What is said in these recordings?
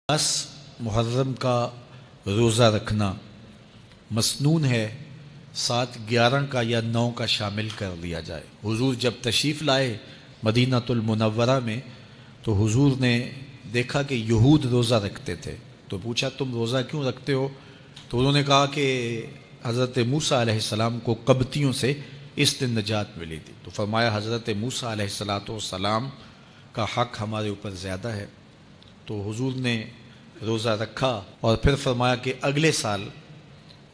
10 محرم کا روزہ رکھنا مسنون ہے، ساتھ 11 کا یا 9 کا شامل کر لیا جائے۔ حضور جب تشریف لائے مدینہ المنورہ میں تو حضور نے دیکھا کہ یہود روزہ رکھتے تھے، تو پوچھا تم روزہ کیوں رکھتے ہو؟ تو انہوں نے کہا کہ حضرت موسیٰ علیہ السلام کو قبطیوں سے اس دن نجات ملی تھی، تو فرمایا حضرت موسیٰ علیہ السلام کا حق ہمارے اوپر زیادہ ہے۔ تو حضور نے روزہ رکھا اور پھر فرمایا کہ اگلے سال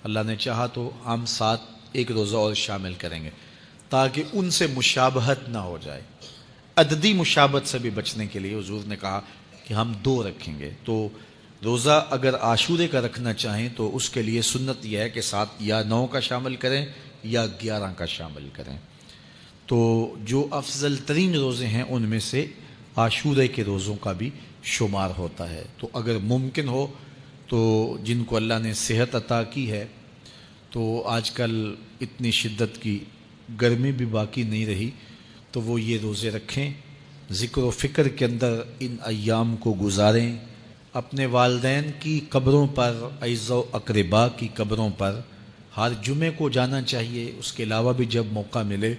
اللہ نے چاہا تو ہم ساتھ ایک روزہ اور شامل کریں گے، تاکہ ان سے مشابہت نہ ہو جائے۔ عددی مشابہت سے بھی بچنے کے لیے حضور نے کہا کہ ہم 2 رکھیں گے۔ تو روزہ اگر عاشورے کا رکھنا چاہیں تو اس کے لیے سنت یہ ہے کہ ساتھ یا 9 کا شامل کریں یا 11 کا شامل کریں۔ تو جو افضل ترین روزے ہیں ان میں سے عاشورے کے روزوں کا بھی شمار ہوتا ہے۔ تو اگر ممکن ہو تو جن کو اللہ نے صحت عطا کی ہے، تو آج کل اتنی شدت کی گرمی بھی باقی نہیں رہی، تو وہ یہ روزے رکھیں، ذکر و فکر کے اندر ان ایام کو گزاریں، اپنے والدین کی قبروں پر، اعزاء و اقرباء کی قبروں پر ہر جمعے کو جانا چاہیے۔ اس کے علاوہ بھی جب موقع ملے،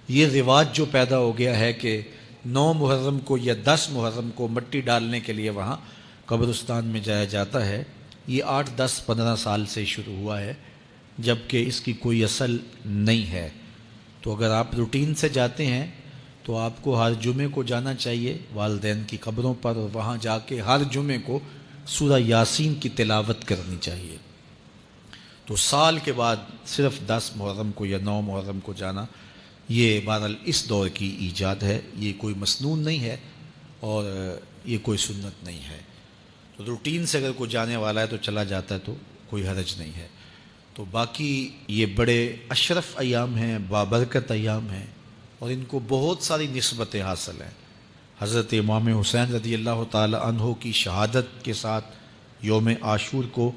یہ رواج جو پیدا ہو گیا ہے کہ 9 محرم کو یا 10 محرم کو مٹی ڈالنے کے لیے وہاں قبرستان میں جایا جاتا ہے، یہ 8 10 15 سال سے شروع ہوا ہے، جبکہ اس کی کوئی اصل نہیں ہے۔ تو اگر آپ روٹین سے جاتے ہیں تو آپ کو ہر جمعے کو جانا چاہیے والدین کی قبروں پر، اور وہاں جا کے ہر جمعے کو سورہ یاسین کی تلاوت کرنی چاہیے۔ تو سال کے بعد صرف 10 محرم کو یا 9 محرم کو جانا، یہ بہرحال اس دور کی ایجاد ہے، یہ کوئی مسنون نہیں ہے اور یہ کوئی سنت نہیں ہے۔ تو روٹین سے اگر کوئی جانے والا ہے تو چلا جاتا ہے تو کوئی حرج نہیں ہے۔ تو باقی یہ بڑے اشرف ایام ہیں، بابرکت ایام ہیں، اور ان کو بہت ساری نسبتیں حاصل ہیں۔ حضرت امام حسین رضی اللہ تعالی عنہ کی شہادت کے ساتھ یوم عاشور کو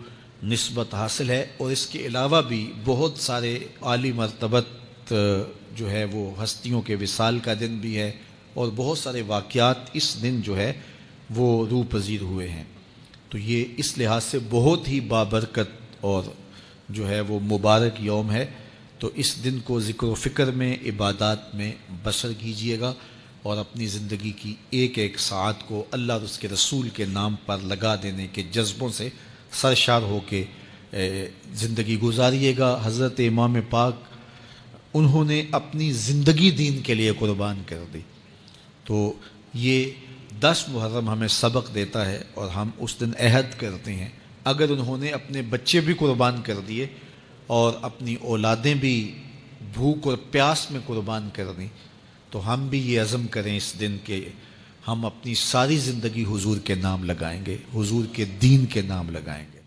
نسبت حاصل ہے، اور اس کے علاوہ بھی بہت سارے عالی مرتبت جو ہے وہ ہستیوں کے وصال کا دن بھی ہے، اور بہت سارے واقعات اس دن جو ہے وہ روح پذیر ہوئے ہیں۔ تو یہ اس لحاظ سے بہت ہی بابرکت اور جو ہے وہ مبارک یوم ہے۔ تو اس دن کو ذکر و فکر میں، عبادات میں بسر کیجیے گا، اور اپنی زندگی کی ایک ایک ساعت کو اللہ اور اس کے رسول کے نام پر لگا دینے کے جذبوں سے سرشار ہو کے زندگی گزاریے گا۔ حضرت امام پاک انہوں نے اپنی زندگی دین کے لیے قربان کر دی، تو یہ 10 محرم ہمیں سبق دیتا ہے، اور ہم اس دن عہد کرتے ہیں اگر انہوں نے اپنے بچے بھی قربان کر دیے اور اپنی اولادیں بھی بھوک اور پیاس میں قربان کر دیں، تو ہم بھی یہ عزم کریں اس دن کہ ہم اپنی ساری زندگی حضور کے نام لگائیں گے، حضور کے دین کے نام لگائیں گے۔